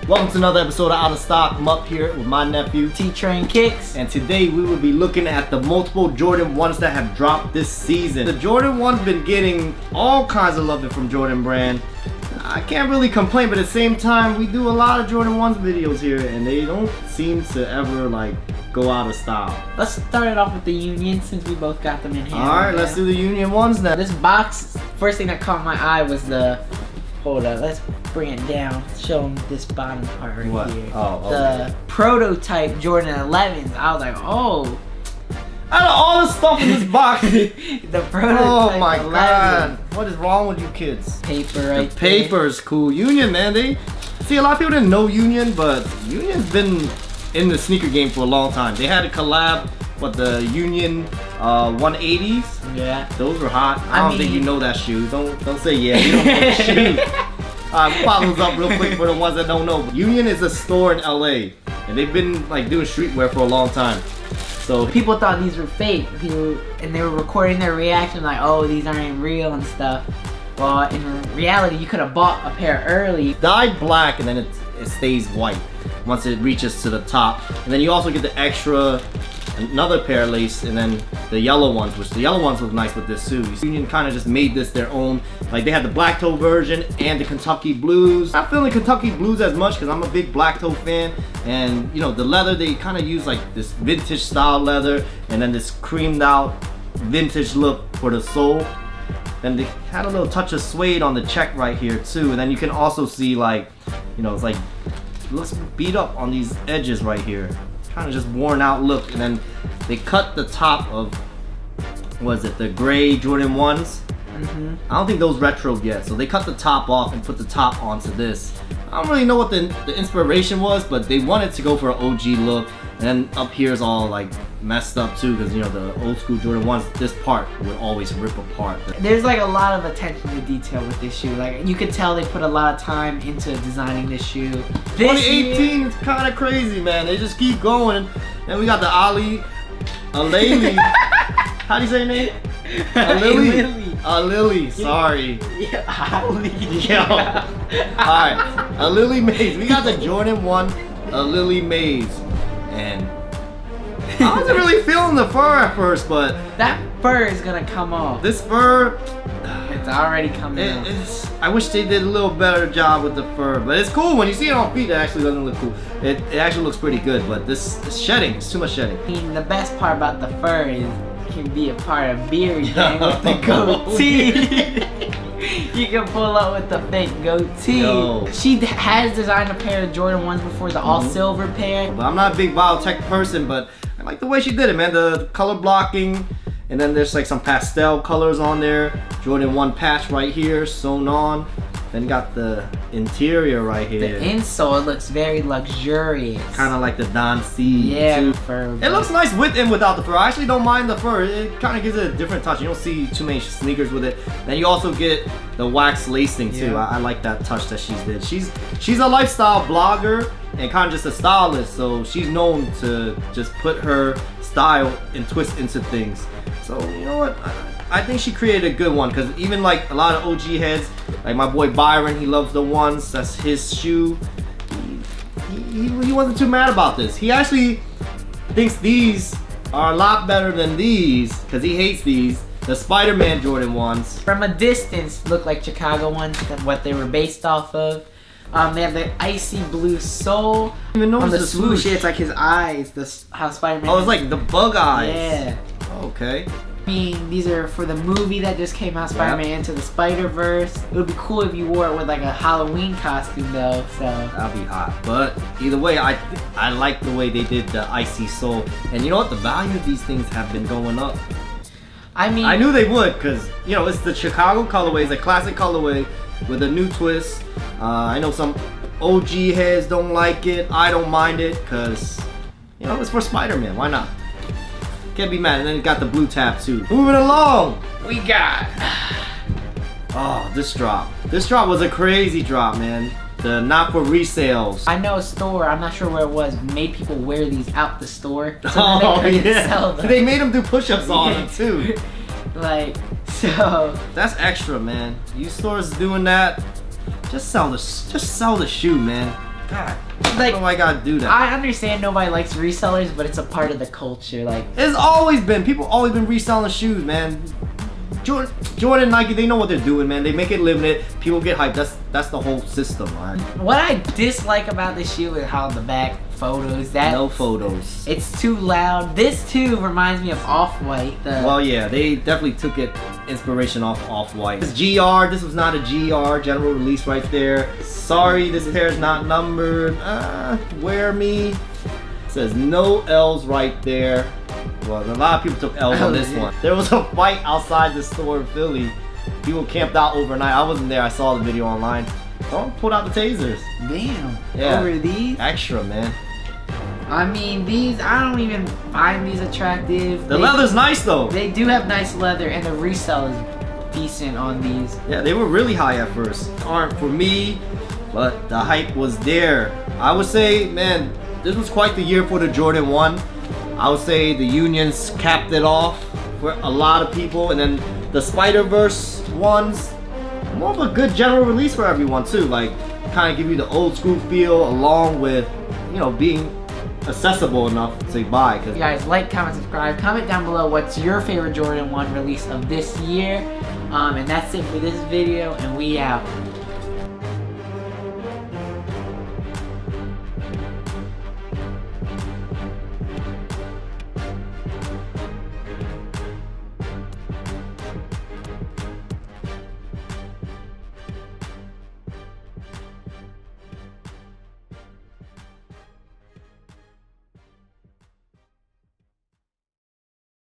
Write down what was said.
Welcome to another episode of Out of Stock. I'm up here with my nephew T-Train Kicks. and today we will be looking at the multiple Jordan 1s that have dropped this season. The Jordan 1's been getting all kinds of love from Jordan brand. I can't really complain, but at the same time we do a lot of Jordan 1's videos here and they don't seem to ever like go out of style. Let's start it off with the Union since we both got them in hand. Alright, let's do the Union 1s now. This box, first thing that caught my eye was the, hold up, let's bring it down. Show them this bottom part right What? here. Oh, okay. The prototype Jordan 11s. I was like, oh. Out of all the stuff in this box, The prototype oh my 11. god, what is wrong with you kids? Paper right The paper is cool. Union, man, they see a lot of people didn't know Union, but Union's been in the sneaker game for a long time. They had a collab with the Union 180s. Yeah. Those were hot. I don't think mean- you know that shoe. Don't say yeah. You don't know the shoe. Alright, follow us up real quick for the ones that don't know. Union is a store in LA, and they've been like doing streetwear for a long time. So People thought these were fake. And they were recording their reaction like, oh, these aren't real and stuff. Well, in reality, you could have bought a pair early. dyed black and then it stays white once it reaches to the top, and then you also get the extra another pair of lace and then the yellow ones, which the yellow ones look nice with this too. Union kind of just made this their own. Like they had the black toe version and the Kentucky blues. Not feeling Kentucky blues as much because I'm a big black toe fan, and you know the leather, they kind of use like this vintage style leather and then this creamed out vintage look for the sole. Then they had a little touch of suede on the check right here too, and then you can also see like, you know, it's like it looks beat up on these edges right here, kind of just worn out look. And then they cut the top of, what is it, the gray Jordan 1s. I don't think those retroed yet, so they cut the top off and put the top onto this. I don't really know what the inspiration was, but they wanted to go for an OG look. And then up here is all like messed up too, because you know the old school Jordan 1s, this part would always rip apart. There's like a lot of attention to detail with this shoe. Like you could tell they put a lot of time into designing this shoe. 2018 is kind of crazy, man. They just keep going. And we got the Aleali. How do you say your name? Aleali. Sorry. Yeah, Ali. Yo. Alright. Aleali Maze. We got the Jordan 1 Aleali Maze. And I wasn't really feeling the fur at first, but That fur is gonna come off. this fur, It's already coming off. I wish they did a little better job with the fur, but it's cool when you see it on feet. It actually doesn't look cool. It actually looks pretty good, but this shedding, it's too much shedding. I mean, the best part about the fur is it can be a part of beard gang with the goatee. You can pull up with the fake goatee. Yo. She has designed a pair of Jordan 1s before, the all silver pair. But I'm not a big biotech person, but I like the way she did it, man. The color blocking, and then there's like some pastel colors on there. Jordan 1 patch right here, sewn on. Then got the interior right The here. insole looks very luxurious. Kind of like the Don C. Yeah, too. fur. It looks nice with and without the fur. I actually don't mind the fur. It kind of gives it a different touch. You don't see too many sneakers with it. Then you also get the wax lacing too. Yeah. I like that touch that she's did. She's a lifestyle blogger and kind of just a stylist. So she's known to just put her style and twist into things. So you know what? I think she created a good one, because even like a lot of OG heads, like my boy Byron, he loves the 1s. That's his shoe. He wasn't too mad about this. He actually thinks these are a lot better than these, because he hates these. The Spider-Man Jordan 1s. From a distance, look like Chicago ones, than what they were based off of. They have the icy blue sole. Even On the the swoosh, it's like his eyes. How Spider-Man. Oh, it's like the bug eyes. Yeah. Okay. I mean, these are for the movie that just came out, Spider-Man Into the Spider-Verse. It would be cool if you wore it with like a Halloween costume though, so. That'd be hot. But either way, I like the way they did the icy sole. And you know what? The value of these things have been going up. I mean, I knew they would, because you know it's the Chicago colorway, it's a classic colorway with a new twist. I know some OG heads don't like it. I don't mind it, because you know it's for Spider-Man. Why not? Can't be mad. And then it got the blue tab too. Moving along, we got. oh, this drop. This drop was a crazy drop, man. The not for resales. I know a store, I'm not sure where it was, made people wear these out the store. So Oh they couldn't sell yeah. them. They made them do push-ups on them too. Like, so. That's extra, man. You stores doing that. Just sell the shoe, man. God, Like, why I gotta do that? I understand nobody likes resellers, but it's a part of the culture. Like, It's always been, people always been reselling shoes, man. Jordan, Nike, they know what they're doing, man. They make it limited. People get hyped. That's the whole system, man. what I dislike about this shoe is how the back photos. No photos. It's too loud. This too reminds me of Off-White. Well, yeah, they definitely took it inspiration off Off-White. This GR, this was not a GR general release right there. Sorry, this pair is not numbered. Wear me. It says no L's right there. Well, a lot of people took L's on this one. There was a fight outside the store in Philly. People camped out overnight. I wasn't there. I saw the video online. Someone pulled out the tasers. Damn. Yeah. Over these? Extra, man. I mean, these, I don't even find these attractive. The leather's nice though. They do have nice leather, and the resale is decent on these. Yeah, they were really high at first. Aren't for me, but the hype was there. I would say, man, this was quite the year for the Jordan 1. I would say the Unions capped it off for a lot of people, and then the Spider-Verse ones, more of a good general release for everyone too. Like, kind of give you the old school feel along with, you know, being accessible enough to buy. You guys like, comment, subscribe. Comment down below what's your favorite Jordan 1 release of this year. And that's it for this video, and we out.